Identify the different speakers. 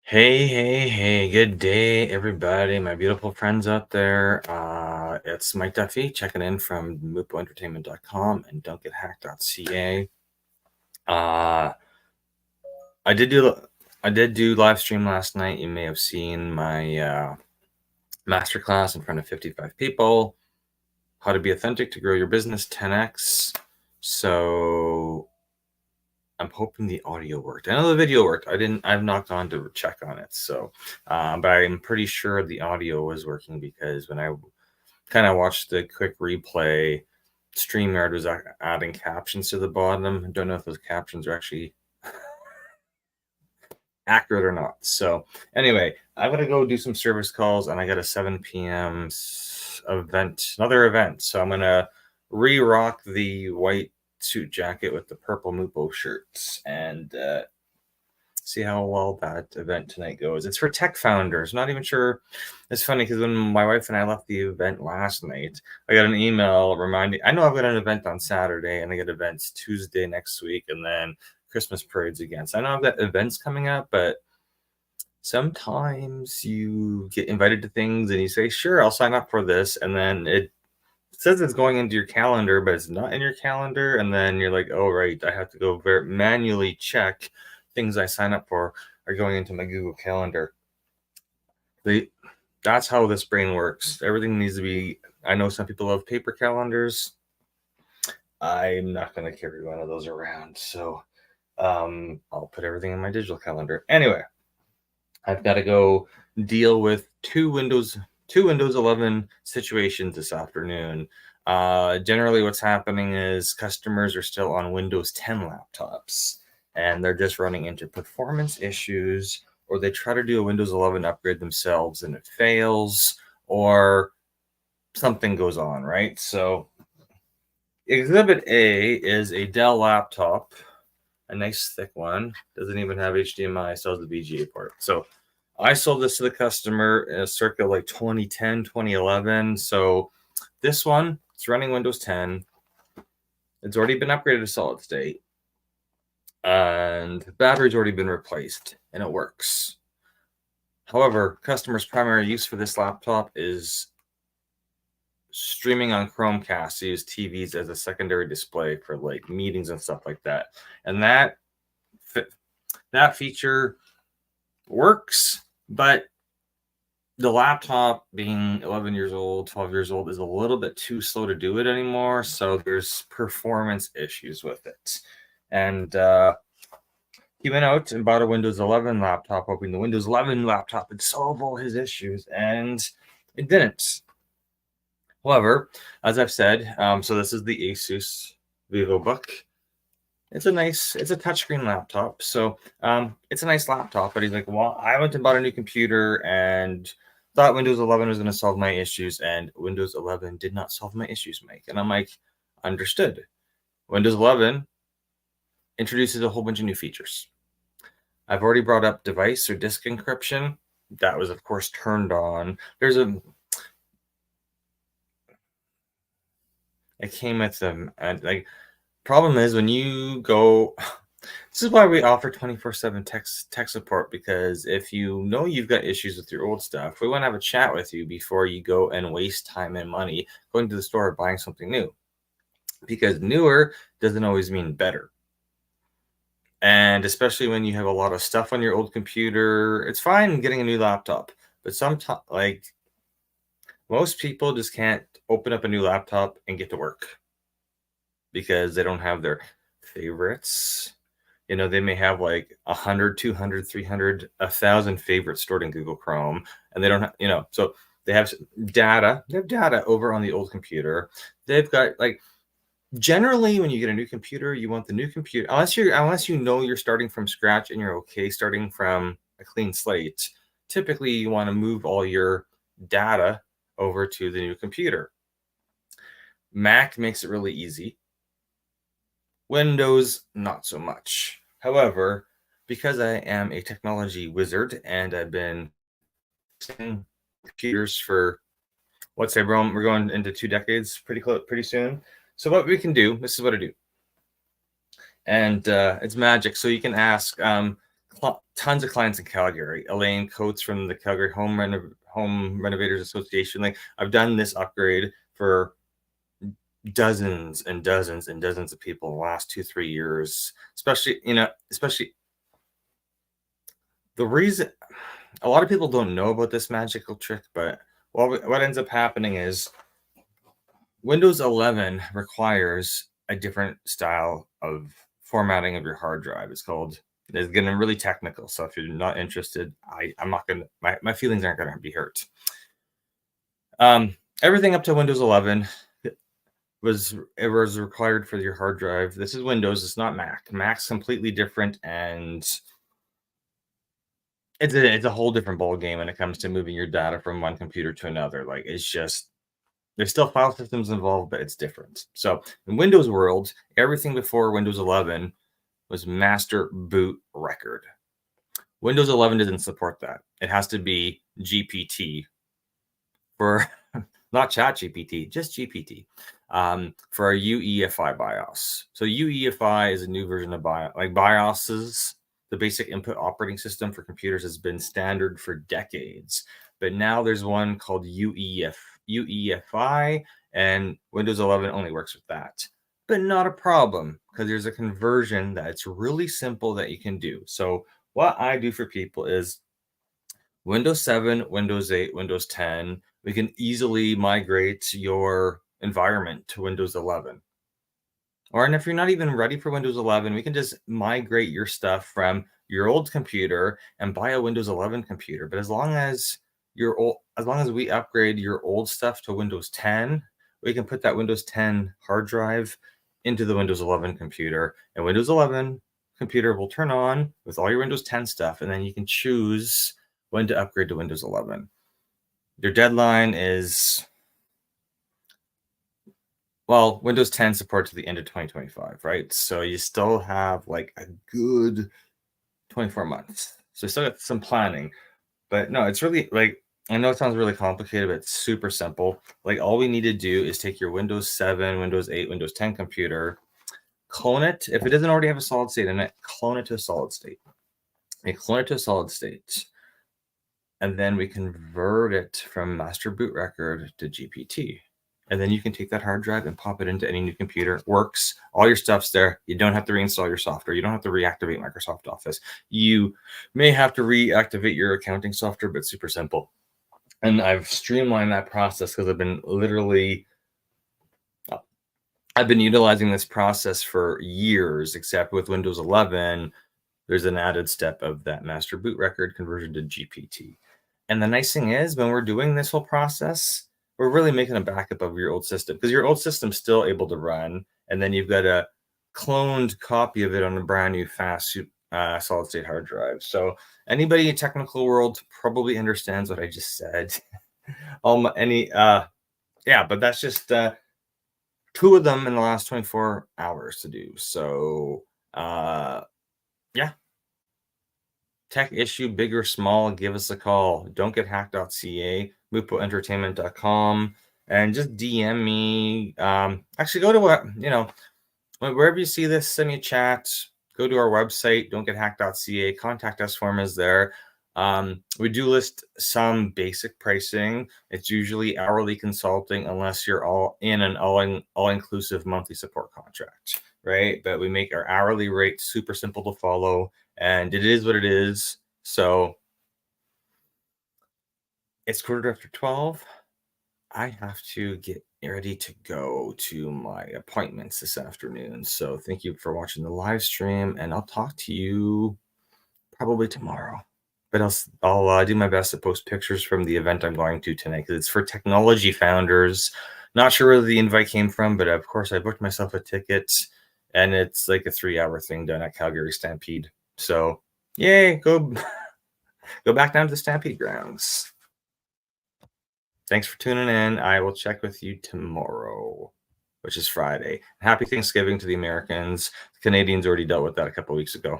Speaker 1: Hey, good day, everybody, my beautiful friends out there. It's Mike Duffy checking in from MupoEntertainment.com and don'tgethacked.ca. Uh, I did do live stream last night. You may have seen my masterclass in front of 55 people, how to be authentic to grow your business 10x. So I'm hoping the audio worked. I know the video worked. I've not gone to check on it. So, but I'm pretty sure the audio was working because when I kind of watched the quick replay, StreamYard was adding captions to the bottom. I don't know if those captions are actually accurate or not. So anyway, I'm going to go do some service calls and I got a 7 p.m. another event. So I'm going to re-rock the white suit jacket with the purple Mupo shirts and see how well that event tonight goes. It's for tech founders. Not even sure. It's funny because when my wife and I left the event last night, I got an email reminding. I know I've got an event on Saturday and I got events Tuesday next week and then Christmas parades again. So I know I've got events coming up, but sometimes you get invited to things and you say, sure, I'll sign up for this. And then it says it's going into your calendar, but it's not in your calendar. And then you're like, oh, right, I have to go manually check things I sign up for are going into my Google Calendar. That's how this brain works. Everything needs to be, I know some people love paper calendars. I'm not going to carry one of those around. So I'll put everything in my digital calendar. Anyway, I've got to go deal with two Windows 11 situations this afternoon. Generally, what's happening is customers are still on Windows 10 laptops, and they're just running into performance issues, or they try to do a Windows 11 upgrade themselves and it fails, or something goes on, right? So Exhibit A is a Dell laptop, a nice thick one. Doesn't even have HDMI, still has the VGA port. So I sold this to the customer circa like 2010, 2011. So this one, it's running Windows 10. It's already been upgraded to solid state. And the battery's already been replaced and it works. However, customer's primary use for this laptop is streaming on Chromecast. Use TVs as a secondary display for like meetings and stuff like that. And that feature works, but the laptop being 11 years old, 12 years old is a little bit too slow to do it anymore. So there's performance issues with it. And he went out and bought a Windows 11 laptop, hoping the Windows 11 laptop would solve all his issues, and it didn't. However, as I've said, so this is the Asus VivoBook. It's a touchscreen laptop. So it's a nice laptop, but he's like, well, I went and bought a new computer and thought Windows 11 was going to solve my issues, and Windows 11 did not solve my issues, Mike. And I'm like, understood. Windows 11 introduces a whole bunch of new features. I've already brought up device or disk encryption. That was, of course, turned on. It came with them, and like, problem is when you go. This is why we offer 24/7 tech support, because if you know you've got issues with your old stuff, we want to have a chat with you before you go and waste time and money going to the store buying something new, because newer doesn't always mean better. And especially when you have a lot of stuff on your old computer, it's fine getting a new laptop, but sometimes, like, most people just can't open up a new laptop and get to work because they don't have their favorites. You know, they may have like 100, 200, 300, 1,000 favorites stored in Google Chrome, and they don't have, so they have data. They have data over on the old computer. They've got, like, generally when you get a new computer, you want the new computer, unless you know you're starting from scratch and you're okay starting from a clean slate. Typically, you want to move all your data over to the new computer. Mac makes it really easy. Windows, not so much. However, because I am a technology wizard and I've been using computers for, let's say, we're going into 2 decades pretty soon. So what we can do, this is what I do. And it's magic. So you can ask, tons of clients in Calgary. Elaine Coates from the Calgary Home Renovators Association. Like, I've done this upgrade for dozens and dozens and dozens of people in the last 2-3 years. Especially the reason a lot of people don't know about this magical trick, but what ends up happening is Windows 11 requires a different style of formatting of your hard drive. It's getting really technical. So if you're not interested, I'm not gonna my feelings aren't gonna be hurt. Everything up to Windows 11 was required for your hard drive. This is Windows, it's not Mac. Mac's completely different, and it's a whole different ball game when it comes to moving your data from one computer to another. Like, it's just there's still file systems involved, but it's different. So in Windows world, everything before Windows 11 was master boot record. Windows 11 doesn't support that. It has to be GPT for not ChatGPT, just GPT, for a UEFI BIOS. So UEFI is a new version of BIOS. Like, BIOSes, the basic input operating system for computers, has been standard for decades. But now there's one called UEFI, and Windows 11 only works with that. But not a problem, because there's a conversion that's really simple that you can do. So what I do for people is Windows 7, Windows 8, Windows 10, we can easily migrate your environment to Windows 11. And if you're not even ready for Windows 11, we can just migrate your stuff from your old computer and buy a Windows 11 computer. But as long as we upgrade your old stuff to Windows 10, we can put that Windows 10 hard drive into the Windows 11 computer, and Windows 11 computer will turn on with all your Windows 10 stuff, and then you can choose when to upgrade to Windows 11. Your deadline is, well, Windows 10 support to the end of 2025, right? So you still have like a good 24 months. So you still got some planning. But no, it's really, like, I know it sounds really complicated, but it's super simple. Like, all we need to do is take your Windows 7, Windows 8, Windows 10 computer, clone it. If it doesn't already have a solid state in it, clone it to a solid state. And clone it to a solid state. And then we convert it from master boot record to GPT. And then you can take that hard drive and pop it into any new computer. It works. All your stuff's there. You don't have to reinstall your software. You don't have to reactivate Microsoft Office. You may have to reactivate your accounting software, but super simple. And I've streamlined that process because I've been utilizing this process for years, except with Windows 11, there's an added step of that master boot record conversion to GPT. And the nice thing is, when we're doing this whole process, we're really making a backup of your old system, because your old system's still able to run, and then you've got a cloned copy of it on a brand new fast solid state hard drive. So anybody in technical world probably understands what I just said. But that's just 2 of them in the last 24 hours to do. So yeah. Tech issue, big or small, give us a call. Don'tgethacked.ca, mupoentertainment.com, and just DM me. Actually, go to wherever you see this, send me a chat. Go to our website, don'tgethacked.ca. Contact us form is there. We do list some basic pricing. It's usually hourly consulting, unless you're all in an all-inclusive monthly support contract, right? But we make our hourly rate super simple to follow, and it is what it is. So it's 12:15. I have to get ready to go to my appointments this afternoon. So thank you for watching the live stream, and I'll talk to you probably tomorrow. But I'll do my best to post pictures from the event I'm going to tonight, because it's for technology founders. Not sure where the invite came from, but of course I booked myself a ticket, and it's like a 3-hour thing done at Calgary Stampede. So yay, go back down to the Stampede grounds. Thanks for tuning in. I will check with you tomorrow, which is Friday. Happy Thanksgiving to the Americans. The Canadians already dealt with that a couple weeks ago.